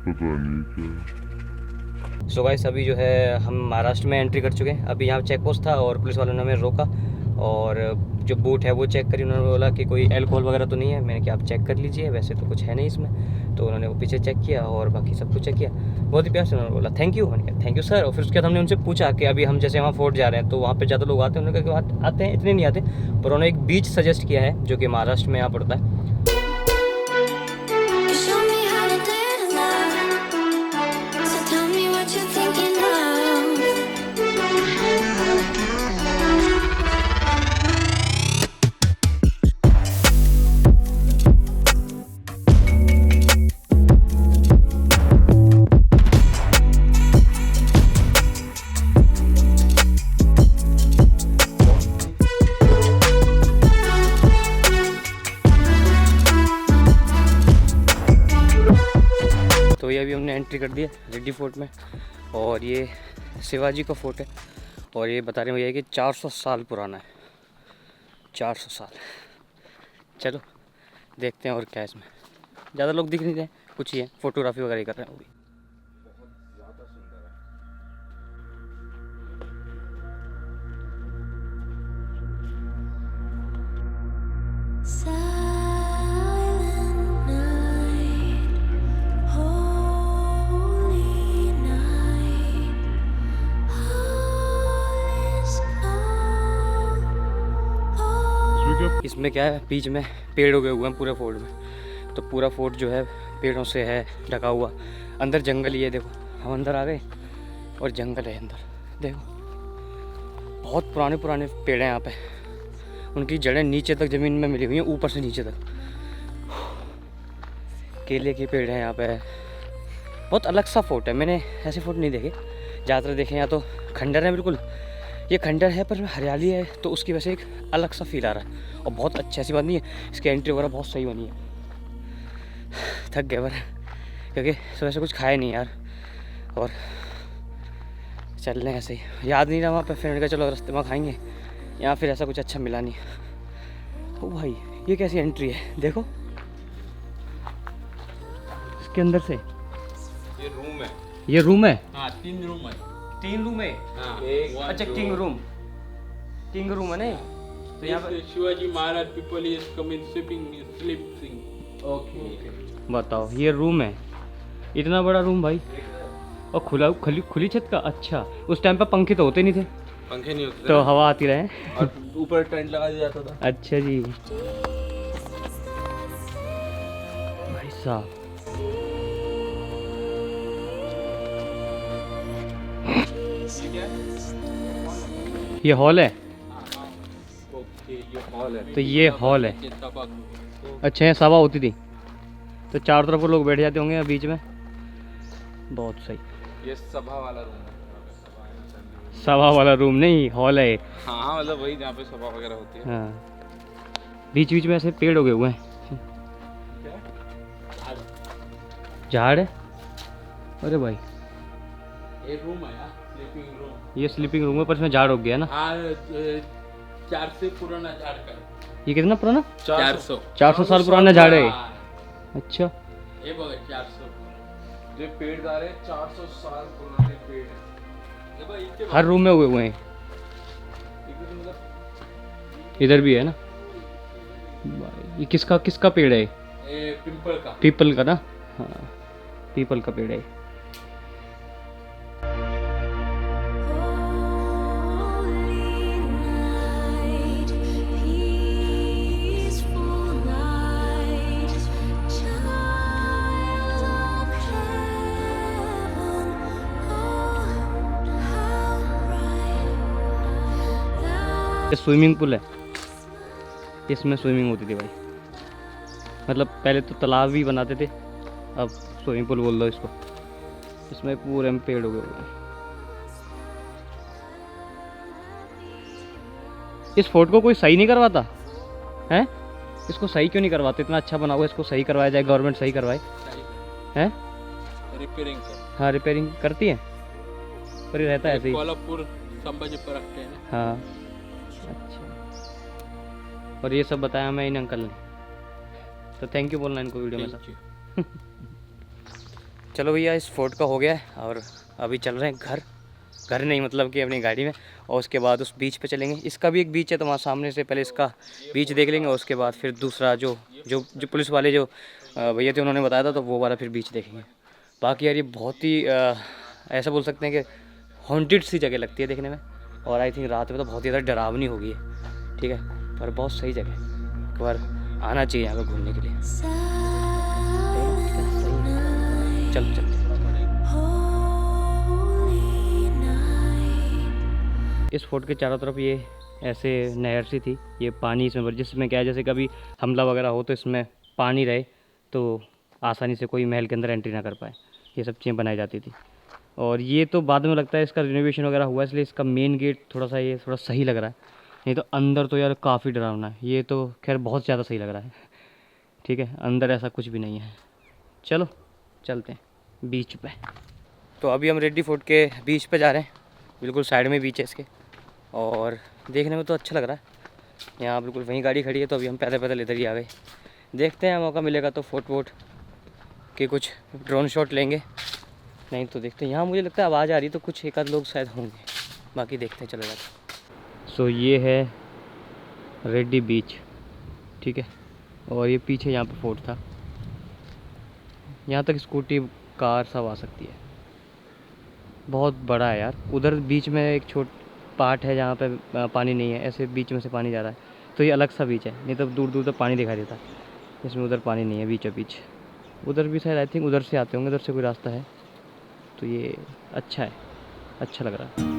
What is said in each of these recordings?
पता नहीं क्या। सो गाइस अभी जो है हम महाराष्ट्र में एंट्री कर चुके हैं। अभी यहाँ चेक पोस्ट था और पुलिस वालों ने हमें रोका और जो बूट है वो चेक करी। उन्होंने बोला कि कोई अल्कोहल वगैरह तो नहीं है। मैंने कहा आप चेक कर लीजिए, वैसे तो कुछ है नहीं इसमें। तो उन्होंने वो पीछे चेक किया और बाकी सब कुछ चेक किया। बहुत ही प्यार से उन्होंने बोला थैंक यू। मैंने कहा थैंक यू सर। और फिर उसके बाद हमने उनसे पूछा कि अभी हम जैसे वहाँ फोर्ट जा रहे हैं तो वहाँ पर ज़्यादा लोग आते हैं। उन्होंने कहा कि आते हैं, इतने नहीं आते। पर उन्होंने एक बीच सजेस्ट किया है जो कि महाराष्ट्र में यहाँ पड़ता है। तो ये अभी हमने एंट्री कर दिया रेड्डी फोर्ट में और ये शिवाजी का फोर्ट है और ये बता रहे हैं भैया कि 400 साल पुराना है। 400 साल। चलो देखते हैं और क्या है इसमें। ज़्यादा लोग दिख नहीं रहे, कुछ ही है, फोटोग्राफी वगैरह कर रहे हैं वो भी। इसमें क्या है, बीच में पेड़ उगे हुए हैं पूरे फोर्ट में। तो पूरा फोर्ट जो है पेड़ों से है ढका हुआ। अंदर जंगल ही है, देखो हम अंदर आ गए और जंगल है अंदर। देखो बहुत पुराने पुराने पेड़ हैं यहाँ पे। उनकी जड़ें नीचे तक ज़मीन में मिली हुई हैं, ऊपर से नीचे तक। केले के पेड़ हैं यहाँ पे। बहुत अलग सा फोर्ट है, मैंने ऐसे फोर्ट नहीं देखे। ज़्यादातर देखे यहाँ तो खंडर है, बिल्कुल ये खंडर है पर हरियाली है तो उसकी वजह से एक अलग सा फील आ रहा है। और बहुत अच्छी ऐसी बात नहीं है, इसकी एंट्री वगैरह बहुत सही बनी है। थक गए पर क्योंकि सुबह से कुछ खाया नहीं यार और चल रहे हैं ऐसे ही। याद नहीं रहा वहाँ पे, फिर का चलो रास्ते में खाएंगे। यहाँ फिर ऐसा कुछ अच्छा मिला नहीं। ओ भाई ये कैसी एंट्री है, देखो इसके अंदर से। ये रूम है। ये रूम है? हाँ 3 रूम है। 3 रूम है? हाँ, अच्छा किंग रूम है नहीं? तो यहाँ पर Shivaji Maharaj people is coming sleeping. Okay बताओ ये रूम है, इतना बड़ा रूम भाई। और खुली छत का। अच्छा उस टाइम पे पंखे तो होते नहीं थे? पंखे नहीं होते तो हवा आती रहे और ऊपर टेंट लगा दिया जाता था। अच्छा जी भाई साहब। ये हॉल है? ओके ये हॉल है। तो ये हॉल है। अच्छा यहाँ सभा होती थी तो चारों तरफ लोग बैठ जाते होंगे बीच में। बहुत सही। ये सभा वाला रूम है। सभा वाला रूम नहीं, हॉल है। हाँ मतलब वही जहाँ पे सभा वगैरह होती है। हाँ बीच बीच में ऐसे पेड़ उगे हुए हैं। झाड़ है? अरे भाई ये रूम है यार, स्लीपिंग रूम। ये स्लीपिंग रूम है पर इसमें झाड़ उग गया ना। हाँ 400 पुराना झाड़ का। ये कितना पुराना? 400 साल पुराना झाड़ है। अच्छा ये बघा 400 जो पेड़ जा रहे 400 साल पुराने पेड़ हैं। ये भाई इनके हर रूम में उगे हुए हैं। इधर भी है ना। ये किसका पेड़ है? ये पीपल का ना। हाँ पीपल का पेड़ है। ये स्विमिंग पूल है, इसमें स्विमिंग होती थी भाई। मतलब पहले तो तालाब भी बनाते थे, अब स्विमिंग पूल बोल दो इसको। इसमें पूरे में पेड़ उगे हुए हैं। इस फोर्ट को कोई सही नहीं करवाता है? इसको सही क्यों नहीं करवाते? इतना अच्छा बना हुआ, इसको सही करवाया जाए, गवर्नमेंट सही करवाए। हैं? रिपेयरिंग कर। हाँ रिपेयरिंग करती है पर ये रहता है ऐसे ही। कोल्हापुर संभाजी पर रखते हैं। हाँ अच्छा। और ये सब बताया मैं इन अंकल ने, तो थैंक यू बोलना इनको वीडियो में। चलो भैया, इस फोर्ट का हो गया है और अभी चल रहे हैं घर। घर नहीं मतलब कि अपनी गाड़ी में, और उसके बाद उस बीच पे चलेंगे। इसका भी एक बीच है तो वहाँ सामने से पहले इसका बीच देख लेंगे और उसके बाद फिर दूसरा जो जो जो पुलिस वाले जो भैया थे उन्होंने बताया था तो वो वाला फिर बीच देखेंगे। बाकी यार ये बहुत ही ऐसा बोल सकते हैं कि हॉन्टेड सी जगह लगती है देखने में, और आई थिंक रात में तो बहुत ही ज़्यादा डरावनी होगी है, ठीक है, पर बहुत सही जगह है। एक बार आना चाहिए यहाँ पर घूमने के लिए। चल चल। इस फोर्ट के चारों तरफ ये ऐसे नहर सी थी, ये पानी इसमें जिसमें क्या है जैसे कभी हमला वगैरह हो तो इसमें पानी रहे तो आसानी से कोई महल के अंदर एंट्री ना कर पाए, ये सब चीज़ें बनाई जाती थी। और ये तो बाद में लगता है इसका रिनोवेशन वगैरह हुआ, इसलिए इसका मेन गेट थोड़ा सा ये थोड़ा सही लग रहा है, नहीं तो अंदर तो यार काफ़ी डरावना है। ये तो खैर बहुत ज़्यादा सही लग रहा है, ठीक है, अंदर ऐसा कुछ भी नहीं है। चलो चलते हैं बीच पे। तो अभी हम रेड्डी फोर्ट के बीच पे जा रहे हैं, बिल्कुल साइड में बीच है इसके, और देखने में तो अच्छा लग रहा है। यहाँ बिल्कुल वहीं गाड़ी खड़ी है तो अभी हम पैदल पैदल इधर ही आ गए। देखते हैं मौका मिलेगा तो फोर्ट वोट के कुछ ड्रोन शॉट लेंगे, नहीं तो देखते हैं। यहाँ मुझे लगता है आवाज़ आ रही तो कुछ एक आध लोग शायद होंगे, बाकी देखते हैं चलेगा तो। सो ये है रेड्डी बीच, ठीक है, और ये पीछे यहाँ पे फोर्ट था। यहाँ तक स्कूटी कार सब आ सकती है, बहुत बड़ा है यार। उधर बीच में एक पार्ट है जहाँ पे पानी नहीं है, ऐसे बीच में से पानी जा रहा है, तो ये अलग सा बीच है, नहीं तो दूर दूर तक पानी दिखाई देता है। इसमें उधर पानी नहीं है बीचों बीच। उधर भी शायद आई थिंक उधर से आते होंगे, उधर से कोई रास्ता है, तो ये अच्छा है, अच्छा लग रहा है।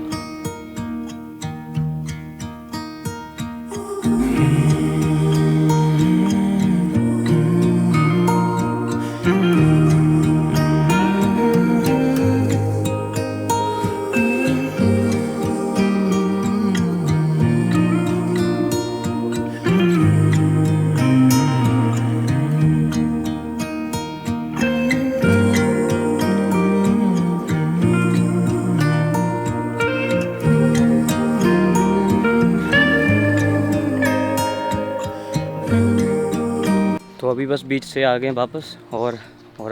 तो अभी बस बीच से आ गए वापस, और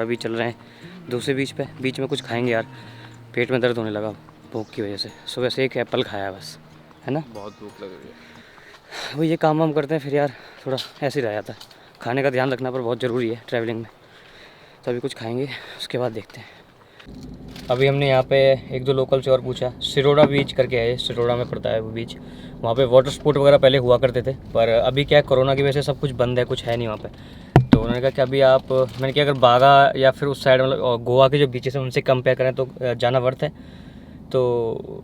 अभी चल रहे हैं दूसरे बीच पे। बीच में कुछ खाएंगे यार, पेट में दर्द होने लगा भूख की वजह से। सुबह से एक एप्पल खाया बस, है ना, बहुत भूख लग रही है। वो ये काम वाम करते हैं फिर यार थोड़ा ऐसे ही रह जाता है। खाने का ध्यान रखना पर बहुत ज़रूरी है ट्रैवलिंग में। तो अभी कुछ खाएंगे उसके बाद देखते हैं। अभी हमने यहाँ पे एक दो लोकल से और पूछा, सिरोड़ा बीच करके है, सिरोड़ा में पड़ता है वो बीच। वहाँ पे वाटर स्पोर्ट वगैरह पहले हुआ करते थे, पर अभी क्या है कोरोना की वजह से सब कुछ बंद है, कुछ है नहीं वहाँ पे। तो उन्होंने कहा कि अभी आप, मैंने कहा अगर बागा या फिर उस साइड मतलब गोवा के जो बीचेस हैं उनसे कंपेयर करें तो जाना वर्थ है। तो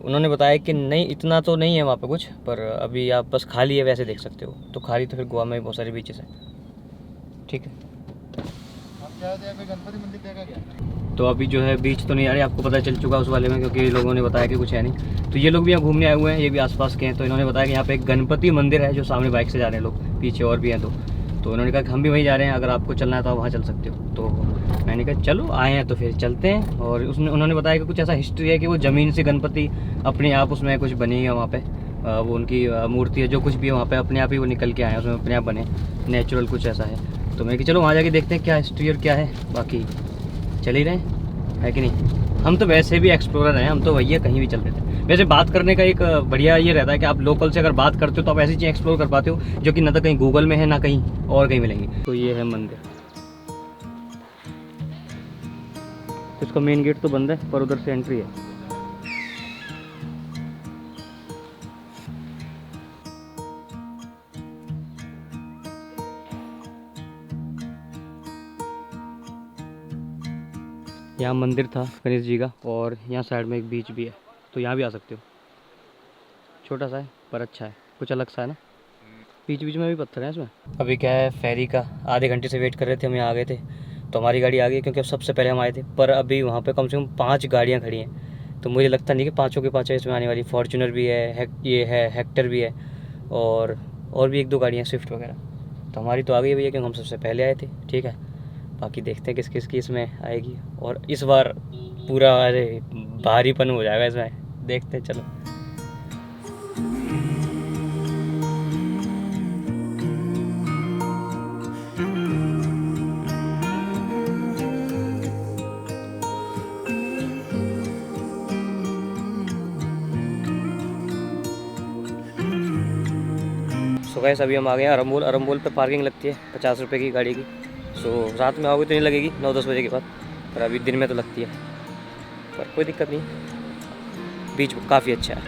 उन्होंने बताया कि नहीं इतना तो नहीं है वहाँ पे कुछ, पर अभी आप बस खाली है वैसे देख सकते हो। तो खाली तो फिर गोवा में भी बहुत सारे बीचेस हैं, ठीक है। गणपति मंदिर देखा क्या? तो अभी जो है बीच तो नहीं आ रही, आपको पता चल चुका उस वाले में, क्योंकि लोगों ने बताया कि कुछ है नहीं। तो ये लोग भी यहाँ घूमने आए हुए हैं, ये भी आसपास के हैं। तो इन्होंने बताया कि यहाँ पे एक गणपति मंदिर है, जो सामने बाइक से जा रहे हैं लोग, पीछे और भी हैं। तो उन्होंने कहा कि हम भी वहीं जा रहे हैं, अगर आपको चलना है तो आप वहाँ चल सकते हो। तो मैंने कहा चलो आए हैं तो फिर चलते हैं। और उन्होंने बताया कि कुछ ऐसा हिस्ट्री है कि वो ज़मीन से गणपति अपने आप उसमें कुछ बनी है वहाँ पर, वो उनकी मूर्ति है, जो कुछ भी है वहाँ पे अपने आप ही वो निकल के आए हैं, उसमें अपने आप बने, नेचुरल कुछ ऐसा है। तो मैं कि चलो वहाँ जाके देखते हैं क्या हिस्ट्री और क्या है। बाकी चल ही रहे है कि नहीं, हम तो वैसे भी एक्सप्लोरर हैं, हम तो भैया कहीं भी चल रहे थे। वैसे बात करने का एक बढ़िया ये रहता है कि आप लोकल से अगर बात करते हो तो आप ऐसी चीज़ एक्सप्लोर कर पाते हो जो कि ना तो कहीं गूगल में है ना कहीं और कहीं मिलेंगी। तो ये है मंदिर, इसका मेन गेट तो बंद है पर उधर से एंट्री है। यहाँ मंदिर था गणेश जी का, और यहाँ साइड में एक बीच भी है, तो यहाँ भी आ सकते हो। छोटा सा है पर अच्छा है, कुछ अलग सा है ना। बीच बीच में भी पत्थर है इसमें। अभी क्या है, फेरी का आधे घंटे से वेट कर रहे थे, हम यहाँ आ गए थे तो हमारी गाड़ी आ गई, क्योंकि अब सबसे पहले हम आए थे। पर अभी वहाँ पे कम से कम 5 गाड़ियाँ खड़ी हैं, तो मुझे लगता नहीं कि पाँचों के पाँचों इसमें आने वाली। फॉर्चुनर भी है, ये है हेक्टर भी है, और भी 1-2 गाड़ियाँ स्विफ्ट वगैरह। तो हमारी तो आ गई भैया, क्योंकि हम सबसे पहले आए थे, ठीक है। बाकी देखते हैं किस किस की इसमें आएगी, और इस बार पूरा अरे भारीपन हो जाएगा इसमें, देखते हैं चलो। सो गाइस अभी हम आ गए हैं अरम्बोल। अरम्बोल पे पार्किंग लगती है 50 रुपये की गाड़ी की। सो रात में आओगे तो नहीं लगेगी 9-10 बजे के बाद, पर अभी दिन में तो लगती है, पर कोई दिक्कत नहीं। बीच काफ़ी अच्छा है।